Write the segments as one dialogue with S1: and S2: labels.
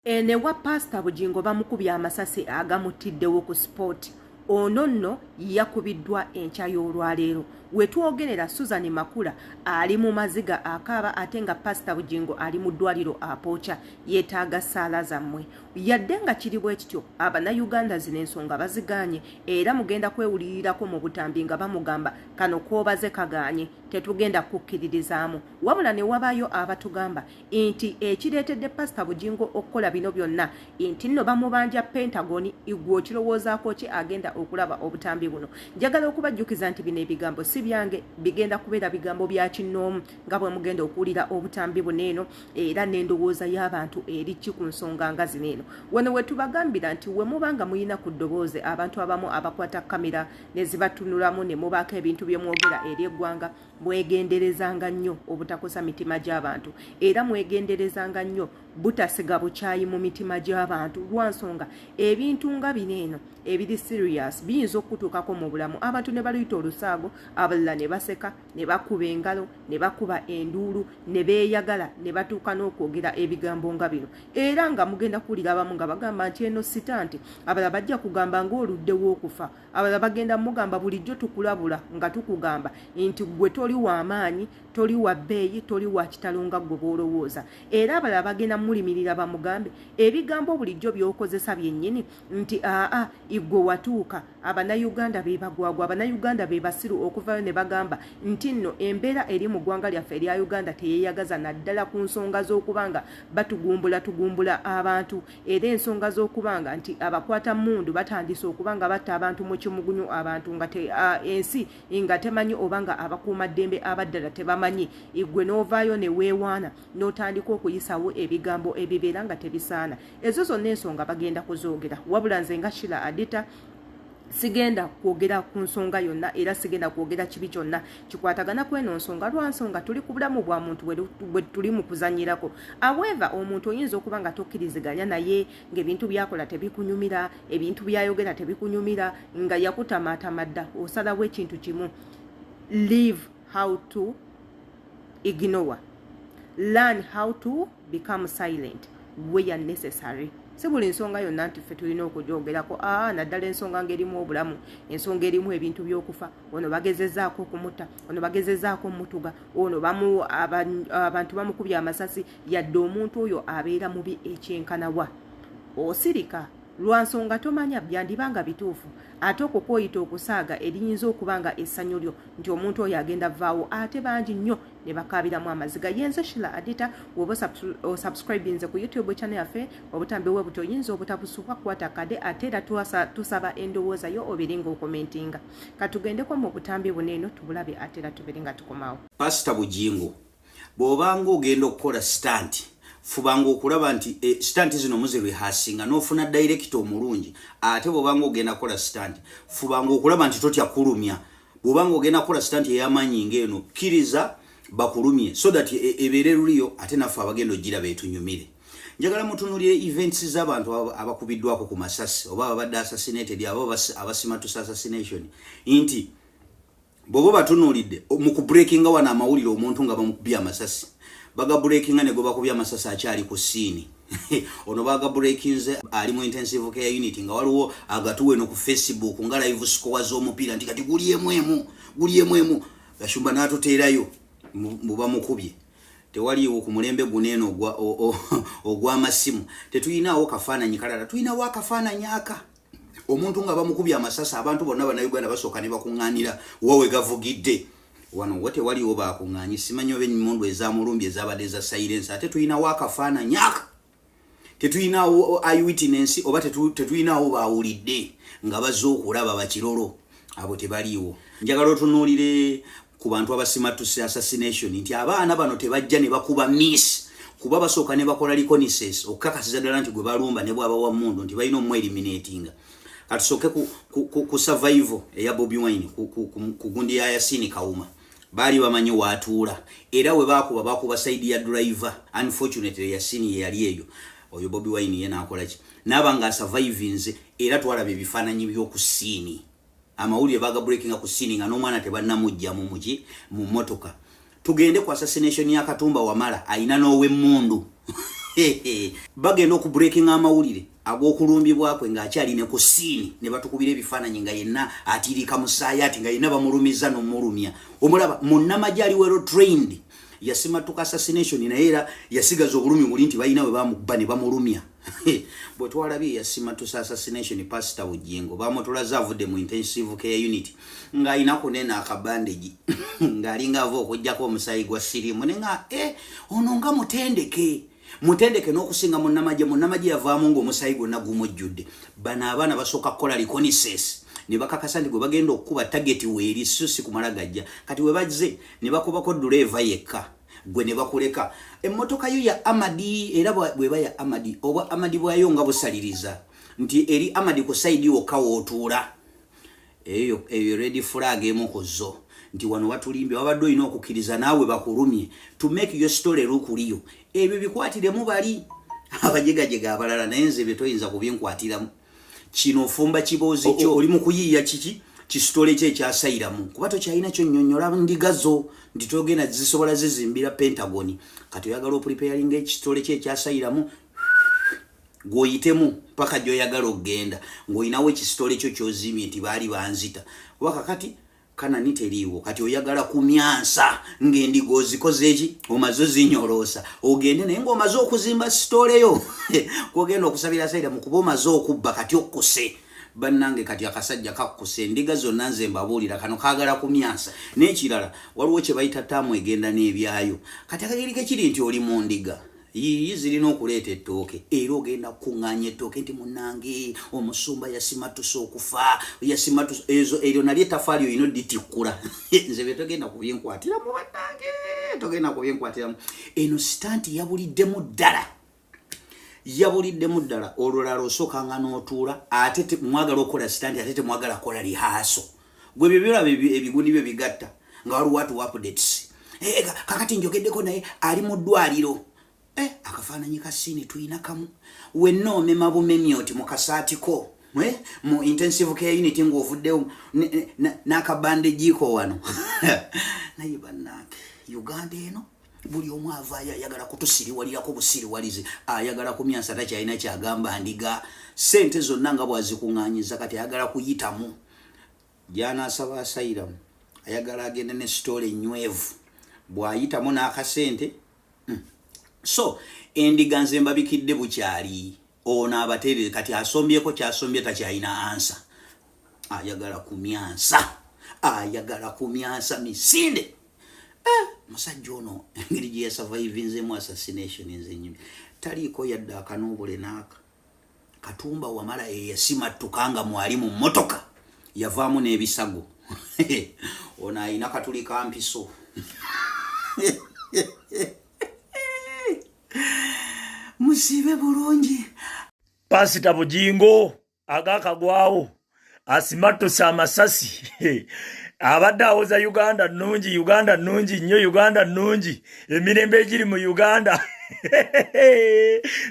S1: Ne wa Pastor Bugingo bamukubya amasasi agamutiddewo ku sport. Ono nno yakubiddwa enkya y'olwaleero. Wetwogerera Suzan Makula ali mu Maziga akaaba ate nga Pastor Bugingo ali mu ddwaliro apoocha yeetaaga ssaala zammwe. Yadde nga kiri bwe kityo Abannayuganda zino ensonga baziganye era mugenda kwewulirirako mu butambi nga bamugamba kano koobaze kaganye tetugenda kukkiririzaamu. Wabula ne wabaayo abatugamba nti ekireetedde Pastor Bugingo okukola bino byonna nti nno bamubanja Pentagon igwe okirowoozaako ki agenda okulaba obutambi buno. Njagala okubajjukiza nti bino ebigambo si byange, bigenda kubeera bigambo bya kinnoomu nga bwe mugenda okuwulira obutambi buno eno era n'endowooza y'abantu eri ki ku nsonga nga zino eno. Wano we tubagambira nti we mubanga muyina ku ddoboozi abantu abamu abakwata kamera ne zibatunulamu ne mubaako ebintu bye mwogera eri eggwanga, mwegenderezanga nnyo obutakosa mitima gy'abantu era mwegenderezanga nnyo butasiga bukyayi mu mitima gy'abantu lwansonga ebintu nga bino eno ebiri serious biyinza okutuukako mu bulamu abantu ne baluyita olusaago, abalala ne baseka ne bakuba engalo ne bakuba enduulu ne beeyagala ne batuuka n'okwogera ebigambo nga bino era nga mugenda kuwulira abamu nga bagamba nti eno sita nti abalala bajja kugamba ng'oluddewo okufa, abalala bagenda mugamba bulijjo tukulabula nga tukugamba nti gwe toli w'amaanyi, toli wa bbeeyi, toli wa kitalo nga gwe bw'olowooza era abalala bagenda mulimirira bamugambe ebigambo bulijjo by'okozesa byennyini nti igwe watuuka Abannayuganda be bagwagwa, Abannayuganda be basiru okuvayo ne bagamba nti nno embeera eri mu ggwanga lyaffe erya Uganda teyeeyagaza naddala ku nsonga z'okubanga tugumbula abantu era ensonga z'okubanga nti abakwata mmundu batandise okubanga batta abantu mu kimugunyu abantu nga ensi nga temanyi obanga abakuuma ddembe abaddala tebamanyi, igwe n'ovaayo ne weewaana n'otandika okuyisawo ebigambo ebibeera nga tebisaana. Ezo zonna ensonga bagenda kuzoogera wabula nze nga Shila Adita sigenda kwogera ku nsonga yonna era sigenda kwogera kibi kyonna kikwatagana kweno nsonga lwansonga tuli ku bulamu bwa muntu bwe tuli mu kuzanyirako. However, omuntu oyinza okuba nga tokkiriziganya naye ng'ebintu byakola tebikunyumira, ebintu byayogera tebikunyumira, nga yakutamaatamadda osalawo ekintu kimu. Live how to ignore. Learn how to become silent where necessary. Si buli nsonga yonna nti ffe tulina okugyogerako naddala ensonga ng'erimu obulamu, ensonga erimu ebintu by'okufa, ono bagezezzaako okumutta, ono bagezezzaako omutuga, ono abantu bamukubya amasasi yadde omuntu oyo abeera mubi ekyenkanawa. Osirika lwansonga tomanya byandibanga bituufu ate okukwoyita okusaaga eriyinza okubanga essanyu lyo nti omuntu oyo agenda vaawo ate bangi nnyo ne bakaabiramu amaziga. Yenze Shila Adita woba osubscribinze ku YouTube channel yaffe obutambi bwe buto oyinza obutabusubwa kwata kade ate era tusaba endowooza yo obiringa okomentinga. Katugendeko mu butambi buno eno tubulabe ate era tubiringa tukomawo.
S2: Pastor Bugingo bw'obanga ogenda okukola stunt fubanga okulaba nti stunt zino muzirehasinga n'ofuna director omulungi ate bw'obanga ogenda kola stunt fubanga okulaba nti totya kulumya. Bw'obanga ogenda kola stunt ey'amaanyi ng'eno kkiriza bakulumye so that ebeere luliyo ate naffe abagenda ogiraba etunyumire. Njagala mutunulire events z'abantu abakubiddwako ku masasi oba ababadde assassinated abo abasimatus assassination nti bw'oba batunulidde mu kubreakinga wana amawulire omuntu nga bamukubya amasasi baga breakinga ne goba kubya amasasi akyali ku scene ono baga breakinze ali mu intensive care unit nga waliwo agatuwe no ku Facebook nga live score z'omupiira nti kati guliyemwemu gashumba n'atoteerayo muba mukubye. Tewaliwo ku mulembe guneeno ogw'amasimu tetuyinaawo kafaananyi kalala, tuyinaawo akafaananyi aka omuntu nga bamukubye amasasi abantu bonna Bannayuganda basooka ne bakuŋŋaanira wawe gavugidde. Wano wote waliwo bakuŋŋaanyi simanyi oba emmundu ezamulumbi ezabadde za silence ate tuyinaawo akafaananyi aka. Tetuyinaawo eyewitness oba tetuyinaawo baawulidde nga bazze okulaba bakirolo abo tebaliiwo. Njagala otunuulire ku bantu abasimatuse assassination nti abaana bano tebajja ne bakuba miss kuba basooka ne bakola reconnaissance okukakasiza ddala nti gwe balumba ne bwaba wa mmundu nti balina omweliminatinga. Katusooke ku survival eya Bobi Wine ku gundi ya Yasini Kawuma bali bamanyi watuula era we bakuba side ya driver. Unfortunately Yasini yali eyo oyo Bobi Wine yena akola ki n'abanga survivinze era twalabe ebifaananyi by'okusiini amawulire baga breaking ku scene nga n'omwana tebannamujja mu motoka. Tugende ku assassination ya Katumba Wamala ayina n'ow'emmundu bagenda okubreaking amawulire ag'okulumbibwakwe ng'akyalina ku siini ne batukubira ebifaananyi nga yenna atiirika musaayi ati nga yenna bamulumiza n'omulumya omulaba munnamagye aliwero trained yasimatuka assassination naye era yasigaza obulumi buli nti balina we bamukuba ne bamulumya bwe twalabye yasimatusa assassination pastor Bugingo bamutulaza avudde mu intensive care unit ng'alina kunena akabandegi ng'alinga ava okuggyako omusaayi gwa sirimu ne nga ono nga mutendeke n'okusinga munnamagye yavaamu ng'omusaayi gwonna gumujjudde bano abaana basooka kukola reconnaissance ne bakakasa nti gwe bagenda okukuba target weeri susi kumala gajja kati we bazze ne bakubako Ddwaliro yekka gwe ne bakuleka emmotoka yo ya Amadi era bweba ya Amadi oba Amadi bwayo nga busaliriza nti eri Amadi ku side yokka wootuula eyo ready flag emukozo nti wano watulimbe wabadde olina okukkiriza naawe bakulumye to make your story lukuliyo ebyo bikwatiremu bali abajegajega abalala naye nze bye toyinza kubinkwatiramu kino fumba kiboozi kyo oli mu kuyiiya kiki kisitole kye ekyasayiramu kuba tokyalina kyonnyonnyola ndigazo nti togenda zisobola zizimbira Pentagoni kati oyagala opreparinga ekisitole kye ekyasayiramu gwoyitemu paka gy'oyagala okgenda ng'olinawo ekisitole kyo kyozimye nti baali banzita waka kati kanani teriiwo kati oyagala kumyansa ng'endiga ozikoze eki omaze ozinyoloosa ogende naye ng'omaze okuzimba sitoleyo kwogenda okusabira sayira mu kuba omaze okubba kati okkuse bannange kati akasajja kakkuse endiga zonna nze mbabuulira kano kaagala kumyansa n'ekirala waliwo kye bayita taamu egenda n'ebyayo kati akageri kekiri nti oli mu ndiga yiyi zirina okuleeta ettooke era ogenda kukuŋŋaanya ettooke nti munnange omusumba yasimatusa okufa yasimatusa eryo nali etafaali olina odditikkula nze bye togenda kubinkwatiramu bannange togenda kubinkwatiramu eno sitanti yabuliddemu ddala olulala osookanga n'otuula ate mwagala okukola sitanti ate temwagala kukola lihaaso gwe byo byolaba ebigundi byo bigatta nga waliwo atu updates kakati njogeddeko naye ali mu ddwaliro akafaananyi ka siini tulina kamu wenna omema bumemi oti mu kasaatiko mu intensive care unit ng'ovuddewo n'akabandegiiko wano naye bannange Uganda eno buli omu avaayo ayagala kutusiriwalirako busiriwalize ayagala kumyansa takyalina kyagamba ndiga sente zonna nga bwazikuŋŋaanyiza kati ayagala kuyitamu gy'anaasaba asayiramu ayagala agende ne sitoola enywevu bw'ayitamu n'akasente so endiga nze mbabikidde bukyali ono abateerere kati asombyeko kyasombye takyalina ansa ayagala kumyansa misinde musajja ono engeri gye yasurvivinzemu assassination nze nyini taliiko yadde akanoobule n'aka Katumba wamala yasimattuka nga mwali mu mmotoka yavaamu n'ebisago ono ayina katuli kampiso musibe bulungi
S3: Pastor Bugingo agakagwawo asimatusa amasasi abadde awoza Uganda nnungi nnyo Uganda nnungi emirembe egiri mu Uganda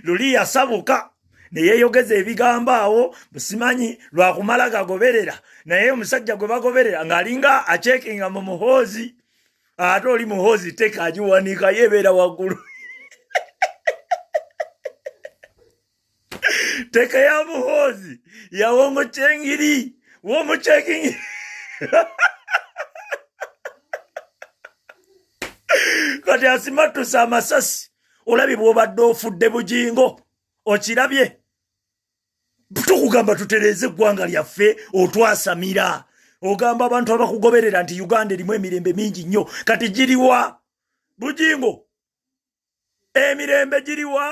S3: luli yasabuka ne yeeyogeza ebigambo awo musimanyi lwakumala gagoberera naye omusajja gwe bagoberera ng'alinga achekinga mu muhoozi ate oli muhoozi teka agiwanika yeebeera waggulu teka ya muhoozi ya womuchengiri womuchekingiri kati asimatusa amasasi olabye bw'obadde ofudde Bugingo okirabye tukugamba tutereeze eggwanga lyaffe otwasamira ogamba abantu abakugoberera nti Uganda erimu emirembe mingi nnyo kati giriwa Bugingo emirembe giriwa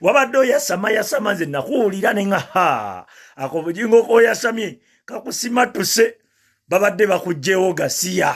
S3: wabadde oyasama nze nakuwulira ne nga ako Bugingo k'oyasamye kakusimatuse babadde bakugjewo gasiya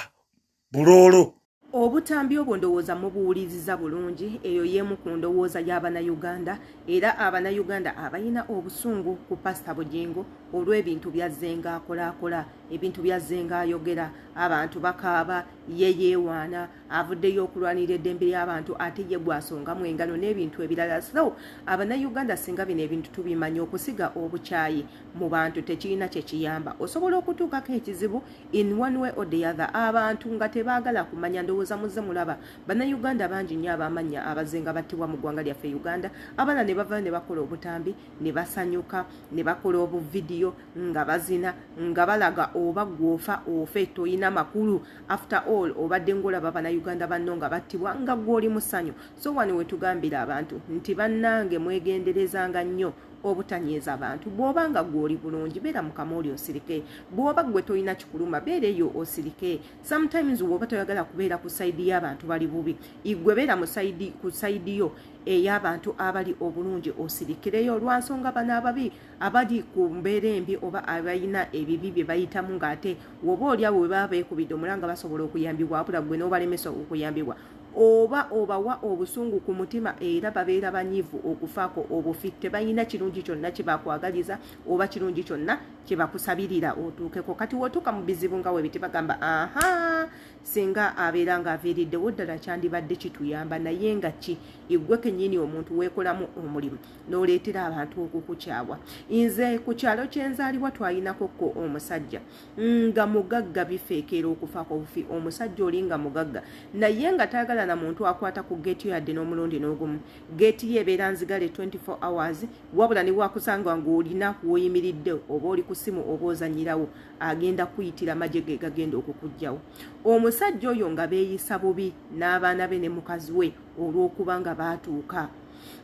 S3: buloolo
S1: obutambi obwo ndowooza mubuwuliriza bulungi eyo y'emu ku ndowooza y'Abannayuganda era Abannayuganda abalina obusungu ku Pastor Bugingo olw'ebintu byazze ng'akolaakola ebintu byazze ng'ayogera abantu bakaaba ye yeewaana avuddeyo okulwanira eddembe ly'abantu ate ye bw'asongamu engalo n'ebintu ebirala. So abannayuganda singa bino ebintu tubimanyi, okusiga obukyayi mu bantu tekirina kye kiyamba. Osobola okutuukako ekizibu in one way or the other, abantu nga tebaagala kumanya. Ndowooza muzze mulaba bannayuganda bangi nnyo abamanya abazenga battibwa mu ggwanga lyaffe Uganda, abala ne bava ne bakola obutambi ne basanyuka ne bakola obuvidiyo nga bazina nga balaga oba gwofa ofe toyina makulu. After all obadde ng'olaba bannayuganda banno nga battibwa nga gw'oli musanyu. So wano we tugambira abantu nti bannange mwegenderezanga nnyo obutanyeeza abantu. Bw'oba nga gw'oli bulungi beera mu kamooli osirike, bw'oba gwe toyina kikuluma beera eyo osirike. Sometimes bw'oba toyagala kubeera ku sayidi y'abantu bali bubi, igwe beera ku sayidi yo ey'abantu abali obulungi osirikireyo. Lwansonga bano ababi abali ku mbeera embi oba abalina ebibi bye bayitamu ng'ate woba oli awo we baba beekubidde omulanga basobola okuyambibwa wabula gwe n'obalemesa okuyambibwa, oba obawa obusungu ku mutima era babeera banyiivu okufaako obufi, tebalina kirungi kyonna kye bakwagaliza oba kirungi kyonna kye bakusabirira otuukeko. Kati wotuuka mu bizibu nga we biti bagamba aha singa abeera ng'aviiriddewo ddala kyandibadde kituyamba, naye nga ki igwe kennyini omuntu weekolamu omulimu n'oleetera abantu okukukyabwa. Nze ku kyalo kye nzaalibwa twalinakokko omusajja nga mugagga bifeekeera okufaako obufi. Omusajja oli nga mugagga naye nga taagala na muntu akwata ku geeti yadde n'omulundi n'ogumu. Geeti ye ebeera nzigale 24 hours, wabula ne bwakusanga ng'olina w'oyimiridde oba oli ku ssimu oba ozanyirawo agenda kuyitira magye ge gagenda okukuggyawo. Omusajja oyo nga beeyisa bubi n'abaana be ne mukazi we olw'okuba nga baatuuka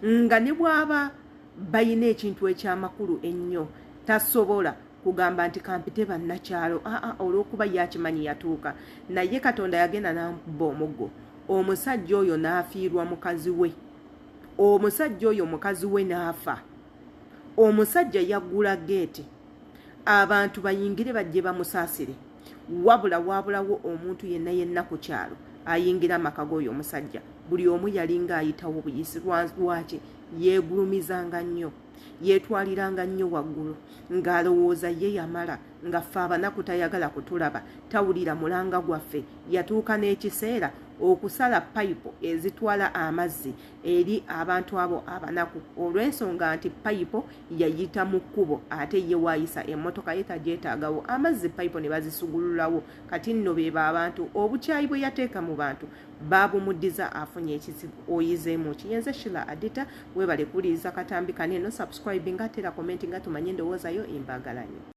S1: nga ne bw'aba bayina ekintu ekyamakulu ennyo tasobola kugamba nti kampite bannakyalo olw'okuba yakimanyi yatuuka. Naye Katonda yagenda n'amukuba omuggo. Omusajja oyo n'afiirwa mukazi we. Omusajja oyo mukazi we n'afa. Omusajja yaggula geeti abantu bayingire bajje bamusaasire, wabulawo omuntu yenna ku kyalo ayingira amaka g'oyo omusajja. Buli omu yalinga ayitawo buyisi. Lwaki? Yeegulumizanga nnyo, yeetwaliranga nnyo waggulu ng'alowooza ye yamala, nga ffe abanaku tayagala kutulaba, tawulira mulanga gwaffe. Yatuuka n'ekiseera okusala payipo ezitwala amazzi eri abantu abo abanaku, olw'ensonga nti payipo yayita mu kkubo ate ye waayisa emmotoka ye tagyetaagawo. Amazzi payipo ne bazisugululawo. Kati nno beebo abantu obukyayi bwe yateeka mu bantu baabumuddiza afunye ekizibu. Oyizeemu kiyenze Shila Adita, webale kuliza katambi kaneno, subscribe nga tera comment nga tumanye endowooza yo embagalanyo.